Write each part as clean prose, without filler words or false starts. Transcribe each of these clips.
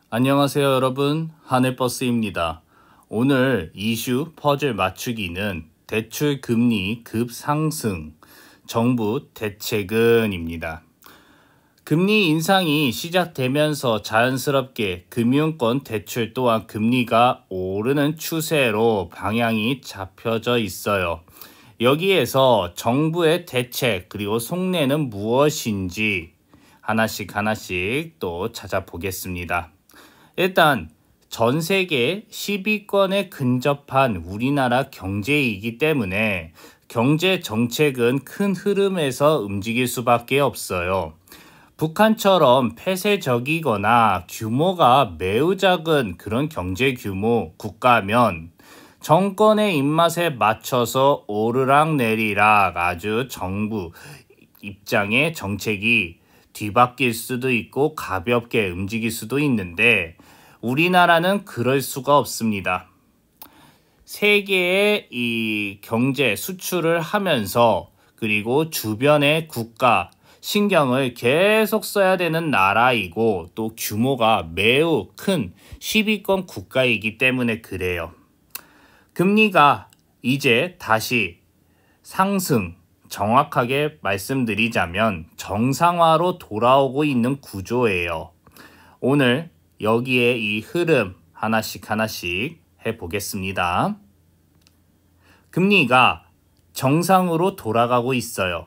안녕하세요 여러분, 하늘버스입니다. 오늘 이슈 퍼즐 맞추기는 대출 금리 급상승, 정부 대책은입니다. 금리 인상이 시작되면서 자연스럽게 금융권 대출 또한 금리가 오르는 추세로 방향이 잡혀져 있어요. 여기에서 정부의 대책 그리고 속내는 무엇인지 하나씩 또 찾아보겠습니다. 일단 전 세계 10위권에 근접한 우리나라 경제이기 때문에 경제 정책은 큰 흐름에서 움직일 수밖에 없어요. 북한처럼 폐쇄적이거나 규모가 매우 작은 그런 경제 규모 국가면 정권의 입맛에 맞춰서 오르락내리락 아주 정부 입장의 정책이 뒤바뀔 수도 있고 가볍게 움직일 수도 있는데 우리나라는 그럴 수가 없습니다. 세계의 이 경제 수출을 하면서 그리고 주변의 국가 신경을 계속 써야 되는 나라이고 또 규모가 매우 큰 10위권 국가이기 때문에 그래요. 금리가 이제 다시 상승, 정확하게 말씀드리자면 정상화로 돌아오고 있는 구조예요. 오늘 여기에 이 흐름 하나씩 해보겠습니다. 금리가 정상으로 돌아가고 있어요.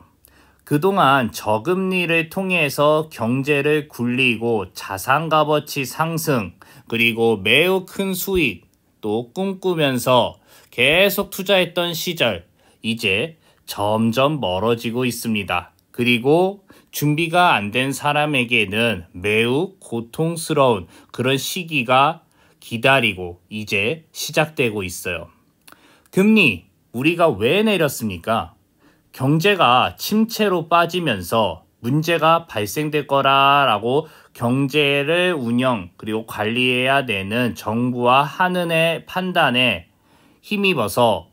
그동안 저금리를 통해서 경제를 굴리고 자산값어치 상승 그리고 매우 큰 수익 또 꿈꾸면서 계속 투자했던 시절 이제 점점 멀어지고 있습니다. 그리고 준비가 안 된 사람에게는 매우 고통스러운 그런 시기가 기다리고 이제 시작되고 있어요. 금리 우리가 왜 내렸습니까? 경제가 침체로 빠지면서 문제가 발생될 거라고 경제를 운영 그리고 관리해야 되는 정부와 하는의 판단에 힘입어서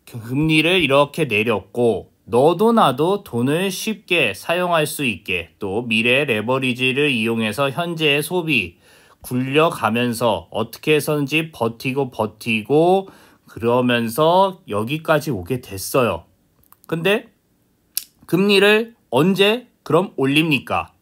금리를 이렇게 내렸고 너도 나도 돈을 쉽게 사용할 수 있게 또 미래 레버리지를 이용해서 현재의 소비 굴려가면서 어떻게 해서든지 버티고 그러면서 여기까지 오게 됐어요. 근데 금리를 언제 그럼 올립니까?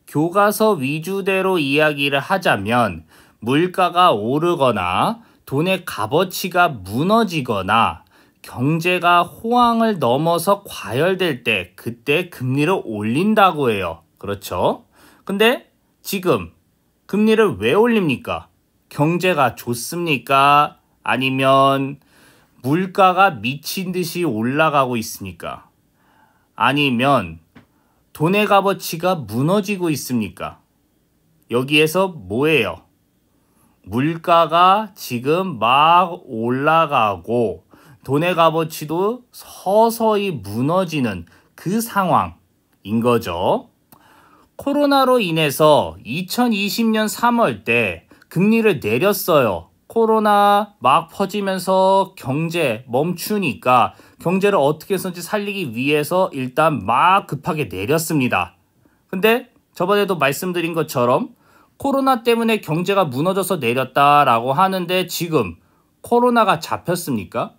교과서 위주대로 이야기를 하자면 물가가 오르거나 돈의 값어치가 무너지거나 경제가 호황을 넘어서 과열될 때 그때 금리를 올린다고 해요. 그렇죠? 근데 지금 금리를 왜 올립니까? 경제가 좋습니까? 아니면 물가가 미친 듯이 올라가고 있습니까? 아니면 돈의 값어치가 무너지고 있습니까? 여기에서 뭐예요? 물가가 지금 막 올라가고 돈의 값어치도 서서히 무너지는 그 상황인 거죠. 코로나로 인해서 2020년 3월 때 금리를 내렸어요. 코로나 막 퍼지면서 경제 멈추니까 경제를 어떻게 해서든지 살리기 위해서 일단 막 급하게 내렸습니다. 근데 저번에도 말씀드린 것처럼 코로나 때문에 경제가 무너져서 내렸다라고 하는데 지금 코로나가 잡혔습니까?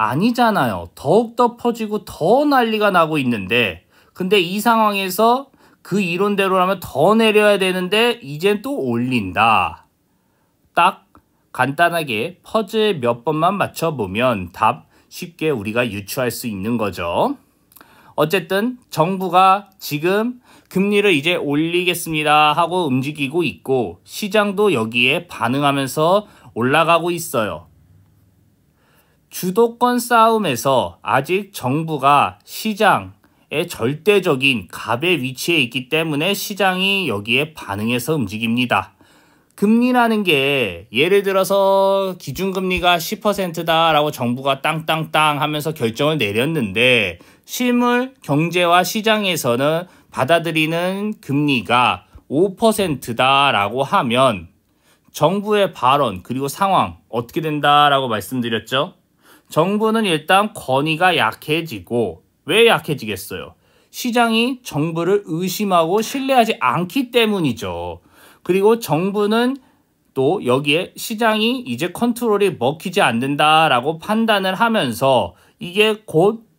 아니잖아요. 더욱더 퍼지고 더 난리가 나고 있는데 근데 이 상황에서 그 이론대로라면 더 내려야 되는데 이젠 또 올린다. 딱 간단하게 퍼즐 몇 번만 맞춰보면 답 쉽게 우리가 유추할 수 있는 거죠. 어쨌든 정부가 지금 금리를 이제 올리겠습니다 하고 움직이고 있고 시장도 여기에 반응하면서 올라가고 있어요. 주도권 싸움에서 아직 정부가 시장의 절대적인 갑의 위치에 있기 때문에 시장이 여기에 반응해서 움직입니다. 금리라는 게 예를 들어서 기준금리가 10%다라고 정부가 땅땅땅 하면서 결정을 내렸는데 실물 경제와 시장에서는 받아들이는 금리가 5%다라고 하면 정부의 발언 그리고 상황 어떻게 된다라고 말씀드렸죠? 정부는 일단 권위가 약해지고 왜 약해지겠어요? 시장이 정부를 의심하고 신뢰하지 않기 때문이죠. 그리고 정부는 또 여기에 시장이 이제 컨트롤이 먹히지 않는다라고 판단을 하면서 이게 곧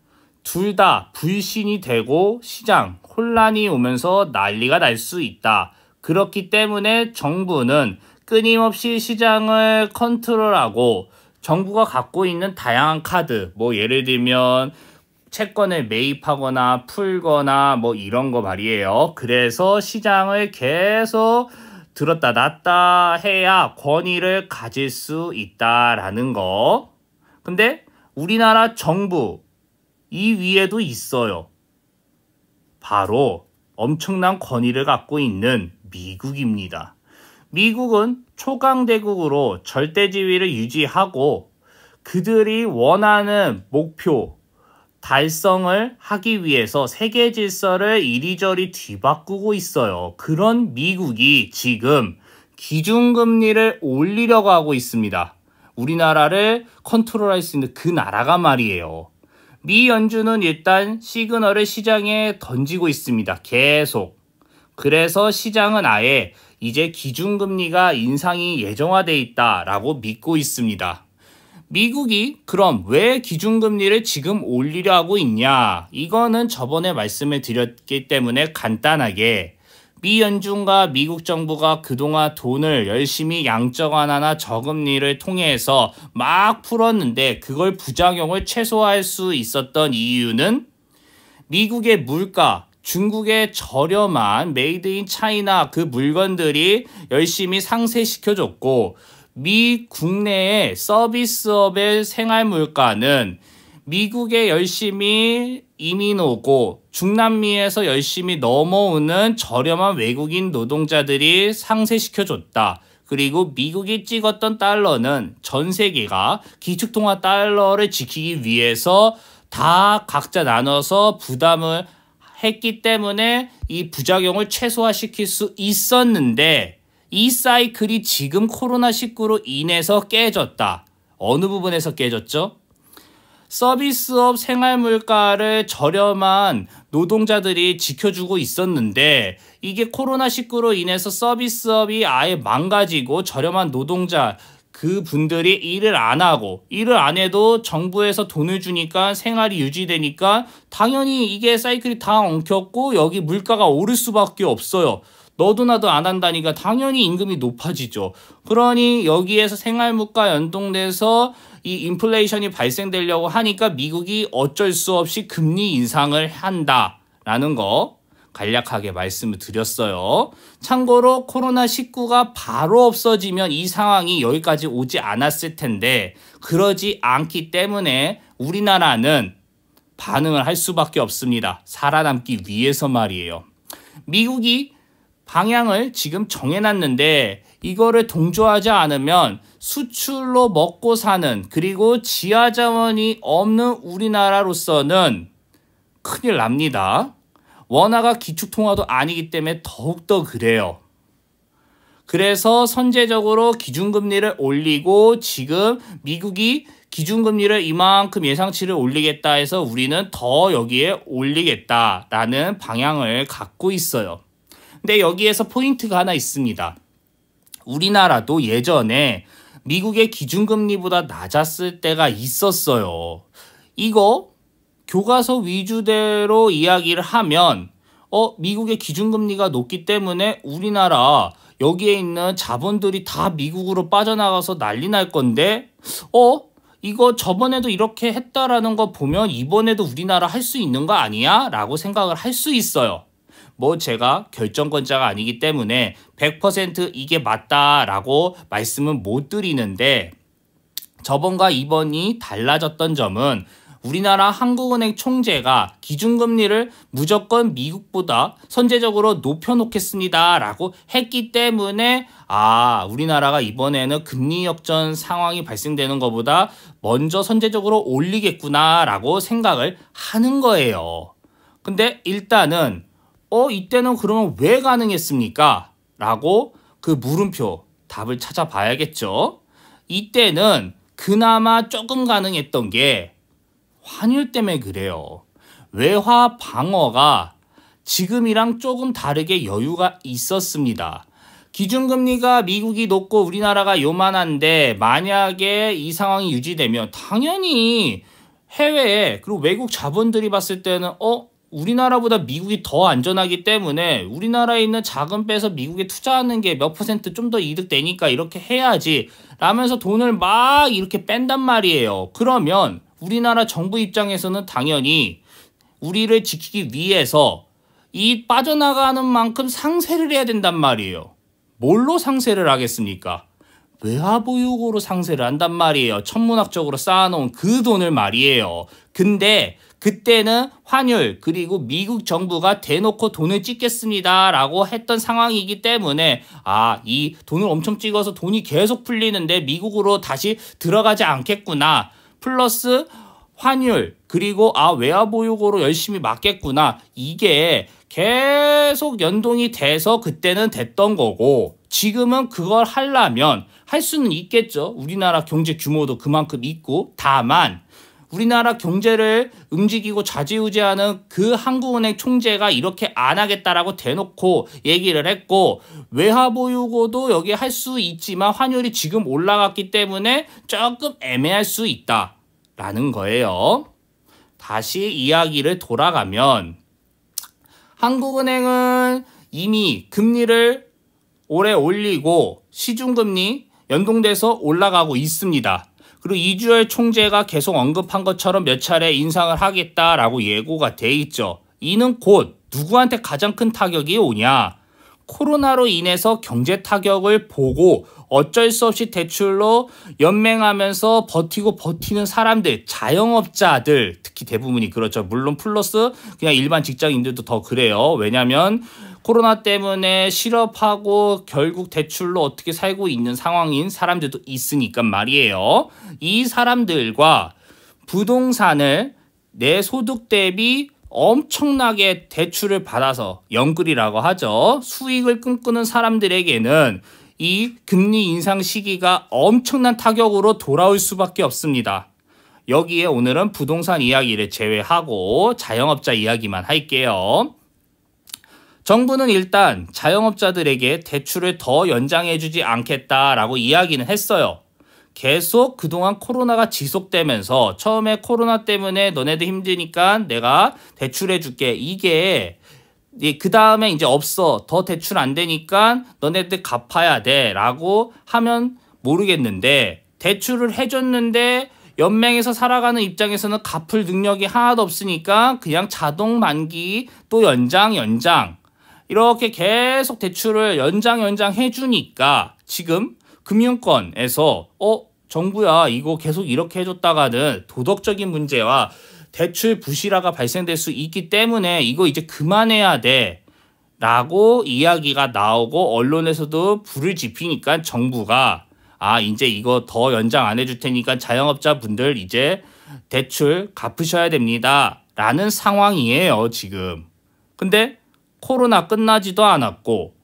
둘 다 불신이 되고 시장 혼란이 오면서 난리가 날 수 있다. 그렇기 때문에 정부는 끊임없이 시장을 컨트롤하고 정부가 갖고 있는 다양한 카드, 뭐 예를 들면 채권을 매입하거나 풀거나 뭐 이런 거 말이에요. 그래서 시장을 계속 들었다 놨다 해야 권위를 가질 수 있다라는 거. 근데 우리나라 정부 이 위에도 있어요. 바로 엄청난 권위를 갖고 있는 미국입니다. 미국은 초강대국으로 절대지위를 유지하고 그들이 원하는 목표 달성을 하기 위해서 세계 질서를 이리저리 뒤바꾸고 있어요. 그런 미국이 지금 기준금리를 올리려고 하고 있습니다. 우리나라를 컨트롤할 수 있는 그 나라가 말이에요. 미 연준은 일단 시그널을 시장에 던지고 있습니다. 계속. 그래서 시장은 아예 이제 기준금리가 인상이 예정화돼 있다라고 믿고 있습니다. 미국이 그럼 왜 기준금리를 지금 올리려 하고 있냐? 이거는 저번에 말씀을 드렸기 때문에 간단하게 미 연준과 미국 정부가 그동안 돈을 열심히 양적 완화나 저금리를 통해서 막 풀었는데 그걸 부작용을 최소화할 수 있었던 이유는 미국의 물가, 중국의 저렴한 메이드 인 차이나 그 물건들이 열심히 상쇄시켜줬고 미 국내의 서비스업의 생활물가는 미국에 열심히 이민 오고 중남미에서 열심히 넘어오는 저렴한 외국인 노동자들이 상쇄시켜줬다. 그리고 미국이 찍었던 달러는 전 세계가 기축통화 달러를 지키기 위해서 다 각자 나눠서 부담을 했기 때문에 이 부작용을 최소화시킬 수 있었는데 이 사이클이 지금 코로나19로 인해서 깨졌다. 어느 부분에서 깨졌죠? 서비스업 생활물가를 저렴한 노동자들이 지켜주고 있었는데 이게 코로나19로 인해서 서비스업이 아예 망가지고 저렴한 노동자 그분들이 일을 안 하고 일을 안 해도 정부에서 돈을 주니까 생활이 유지되니까 당연히 이게 사이클이 다 엉켰고 여기 물가가 오를 수밖에 없어요. 너도 나도 안 한다니까 당연히 임금이 높아지죠. 그러니 여기에서 생활물가 연동돼서 이 인플레이션이 발생되려고 하니까 미국이 어쩔 수 없이 금리 인상을 한다라는 거 간략하게 말씀을 드렸어요. 참고로 코로나19가 바로 없어지면 이 상황이 여기까지 오지 않았을 텐데 그러지 않기 때문에 우리나라는 반응을 할 수밖에 없습니다. 살아남기 위해서 말이에요. 미국이 방향을 지금 정해놨는데 이거를 동조하지 않으면 수출로 먹고 사는 그리고 지하자원이 없는 우리나라로서는 큰일 납니다. 원화가 기축통화도 아니기 때문에 더욱더 그래요. 그래서 선제적으로 기준금리를 올리고 지금 미국이 기준금리를 이만큼 예상치를 올리겠다 해서 우리는 더 여기에 올리겠다라는 방향을 갖고 있어요. 근데 여기에서 포인트가 하나 있습니다. 우리나라도 예전에 미국의 기준금리보다 낮았을 때가 있었어요. 이거 교과서 위주대로 이야기를 하면 미국의 기준금리가 높기 때문에 우리나라 여기에 있는 자본들이 다 미국으로 빠져나가서 난리 날 건데 이거 저번에도 이렇게 했다라는 거 보면 이번에도 우리나라 할 수 있는 거 아니야? 라고 생각을 할 수 있어요. 뭐 제가 결정권자가 아니기 때문에 100% 이게 맞다라고 말씀은 못 드리는데 저번과 이번이 달라졌던 점은 우리나라 한국은행 총재가 기준금리를 무조건 미국보다 선제적으로 높여놓겠습니다 라고 했기 때문에 우리나라가 이번에는 금리 역전 상황이 발생되는 것보다 먼저 선제적으로 올리겠구나 라고 생각을 하는 거예요. 근데 일단은 이때는 그러면 왜 가능했습니까? 라고 그 물음표 답을 찾아봐야겠죠. 이때는 그나마 조금 가능했던 게 환율 때문에 그래요. 외화 방어가 지금이랑 조금 다르게 여유가 있었습니다. 기준금리가 미국이 높고 우리나라가 요만한데 만약에 이 상황이 유지되면 당연히 해외에 그리고 외국 자본들이 봤을 때는 우리나라보다 미국이 더 안전하기 때문에 우리나라에 있는 자금 빼서 미국에 투자하는 게 몇 퍼센트 좀 더 이득 되니까 이렇게 해야지 라면서 돈을 막 이렇게 뺀단 말이에요. 그러면 우리나라 정부 입장에서는 당연히 우리를 지키기 위해서 이 빠져나가는 만큼 상세를 해야 된단 말이에요. 뭘로 상세를 하겠습니까? 외화보유고로 상세를 한단 말이에요. 천문학적으로 쌓아놓은 그 돈을 말이에요. 근데 그때는 환율 그리고 미국 정부가 대놓고 돈을 찍겠습니다 라고 했던 상황이기 때문에 이 돈을 엄청 찍어서 돈이 계속 풀리는데 미국으로 다시 들어가지 않겠구나. 플러스 환율 그리고 외화보유고로 열심히 막겠구나. 이게 계속 연동이 돼서 그때는 됐던 거고 지금은 그걸 하려면 할 수는 있겠죠. 우리나라 경제 규모도 그만큼 있고 다만 우리나라 경제를 움직이고 좌지우지하는 그 한국은행 총재가 이렇게 안 하겠다라고 대놓고 얘기를 했고 외화보유고도 여기 할 수 있지만 환율이 지금 올라갔기 때문에 조금 애매할 수 있다라는 거예요. 다시 이야기를 돌아가면 한국은행은 이미 금리를 올해 올리고 시중금리 연동돼서 올라가고 있습니다. 그리고 이주열 총재가 계속 언급한 것처럼 몇 차례 인상을 하겠다라고 예고가 돼 있죠. 이는 곧 누구한테 가장 큰 타격이 오냐? 코로나로 인해서 경제 타격을 보고 어쩔 수 없이 대출로 연맹하면서 버티는 사람들, 자영업자들, 특히 대부분이 그렇죠. 물론 플러스 그냥 일반 직장인들도 더 그래요. 왜냐하면 코로나 때문에 실업하고 결국 대출로 어떻게 살고 있는 상황인 사람들도 있으니까 말이에요. 이 사람들과 부동산을 내 소득 대비 엄청나게 대출을 받아서 영끌이라고 하죠. 수익을 꿈꾸는 사람들에게는 이 금리 인상 시기가 엄청난 타격으로 돌아올 수밖에 없습니다. 여기에 오늘은 부동산 이야기를 제외하고 자영업자 이야기만 할게요. 정부는 일단 자영업자들에게 대출을 더 연장해주지 않겠다라고 이야기는 했어요. 계속 그동안 코로나가 지속되면서 처음에 코로나 때문에 너네들 힘드니까 내가 대출해줄게. 이게 그 다음에 이제 없어. 더 대출 안 되니까 너네들 갚아야 돼 라고 하면 모르겠는데 대출을 해줬는데 연맹에서 살아가는 입장에서는 갚을 능력이 하나도 없으니까 그냥 자동 만기 또 연장 이렇게 계속 대출을 연장 해주니까 지금 금융권에서 정부야 이거 계속 이렇게 해줬다가는 도덕적인 문제와 대출 부실화가 발생될 수 있기 때문에 이거 이제 그만해야 돼 라고 이야기가 나오고 언론에서도 불을 지피니까 정부가 이제 이거 더 연장 안 해줄 테니까 자영업자분들 이제 대출 갚으셔야 됩니다 라는 상황이에요 지금. 근데 코로나 끝나지도 않았고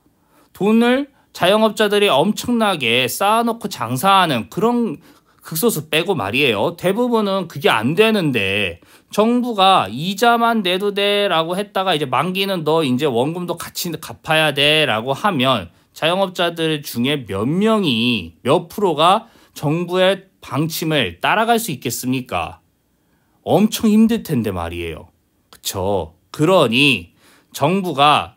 돈을 자영업자들이 엄청나게 쌓아놓고 장사하는 그런 극소수 빼고 말이에요. 대부분은 그게 안 되는데 정부가 이자만 내도 돼 라고 했다가 이제 만기는 너 이제 원금도 같이 갚아야 돼 라고 하면 자영업자들 중에 몇 프로가 정부의 방침을 따라갈 수 있겠습니까? 엄청 힘들 텐데 말이에요. 그쵸? 그러니 정부가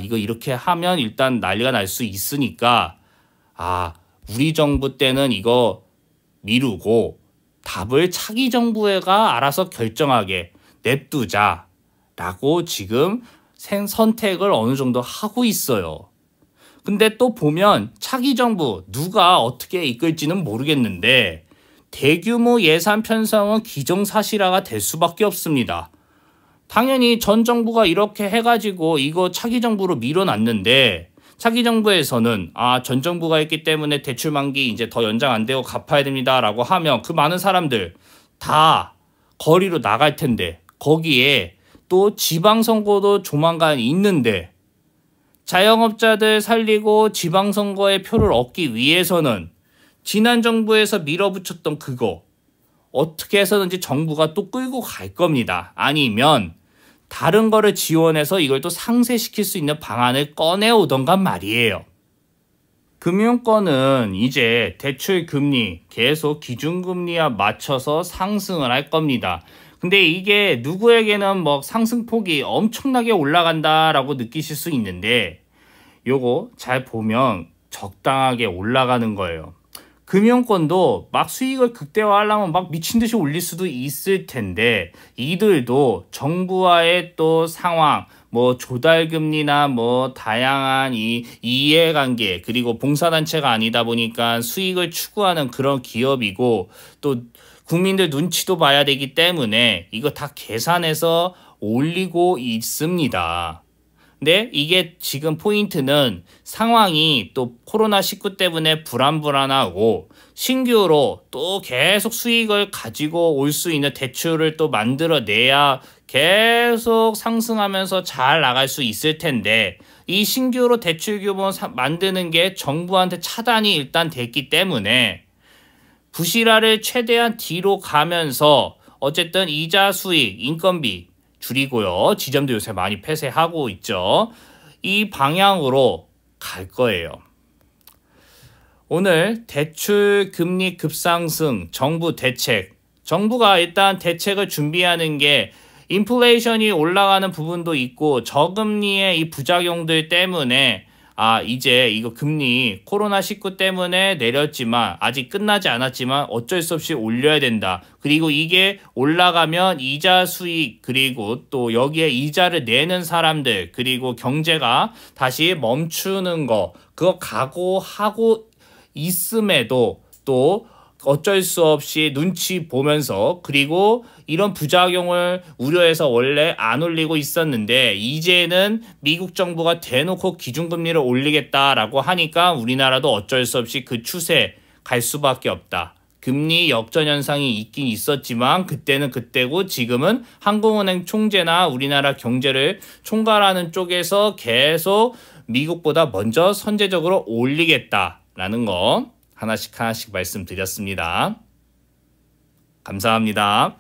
이거 이렇게 하면 일단 난리가 날 수 있으니까 우리 정부 때는 이거 미루고 답을 차기 정부가 알아서 결정하게 냅두자라고 지금 선택을 어느 정도 하고 있어요. 근데 또 보면 차기 정부 누가 어떻게 이끌지는 모르겠는데 대규모 예산 편성은 기정사실화가 될 수밖에 없습니다. 당연히 전 정부가 이렇게 해가지고 이거 차기 정부로 밀어놨는데 차기 정부에서는 전 정부가 했기 때문에 대출 만기 이제 더 연장 안 되고 갚아야 됩니다 라고 하면 그 많은 사람들 다 거리로 나갈 텐데 거기에 또 지방선거도 조만간 있는데 자영업자들 살리고 지방선거에 표를 얻기 위해서는 지난 정부에서 밀어붙였던 그거 어떻게 해서든지 정부가 또 끌고 갈 겁니다. 아니면 다른 거를 지원해서 이걸 또 상쇄시킬 수 있는 방안을 꺼내오던가 말이에요. 금융권은 이제 대출 금리 계속 기준금리와 맞춰서 상승을 할 겁니다. 근데 이게 누구에게는 뭐 상승폭이 엄청나게 올라간다라고 느끼실 수 있는데 요거 잘 보면 적당하게 올라가는 거예요. 금융권도 막 수익을 극대화하려면 막 미친 듯이 올릴 수도 있을 텐데 이들도 정부와의 또 상황, 뭐 조달금리나 뭐 다양한 이 이해관계 그리고 봉사단체가 아니다 보니까 수익을 추구하는 그런 기업이고 또 국민들 눈치도 봐야 되기 때문에 이거 다 계산해서 올리고 있습니다. 근데 이게 지금 포인트는 상황이 또 코로나19 때문에 불안하고 신규로 또 계속 수익을 가지고 올 수 있는 대출을 또 만들어내야 계속 상승하면서 잘 나갈 수 있을 텐데 이 신규로 대출 규모 만드는 게 정부한테 차단이 일단 됐기 때문에 부실화를 최대한 뒤로 가면서 어쨌든 이자 수익, 인건비 줄이고요. 지점도 요새 많이 폐쇄하고 있죠. 이 방향으로 갈 거예요. 오늘 대출 금리 급상승 정부 대책. 정부가 일단 대책을 준비하는 게 인플레이션이 올라가는 부분도 있고 저금리의 이 부작용들 때문에 이제 이거 금리 코로나19 때문에 내렸지만 아직 끝나지 않았지만 어쩔 수 없이 올려야 된다. 그리고 이게 올라가면 이자 수익 그리고 또 여기에 이자를 내는 사람들 그리고 경제가 다시 멈추는 거 그거 각오하고 있음에도 또 어쩔 수 없이 눈치 보면서 그리고 이런 부작용을 우려해서 원래 안 올리고 있었는데 이제는 미국 정부가 대놓고 기준금리를 올리겠다라고 하니까 우리나라도 어쩔 수 없이 그 추세 갈 수밖에 없다. 금리 역전 현상이 있긴 있었지만 그때는 그때고 지금은 한국은행 총재나 우리나라 경제를 총괄하는 쪽에서 계속 미국보다 먼저 선제적으로 올리겠다라는 거 하나씩 말씀드렸습니다. 감사합니다.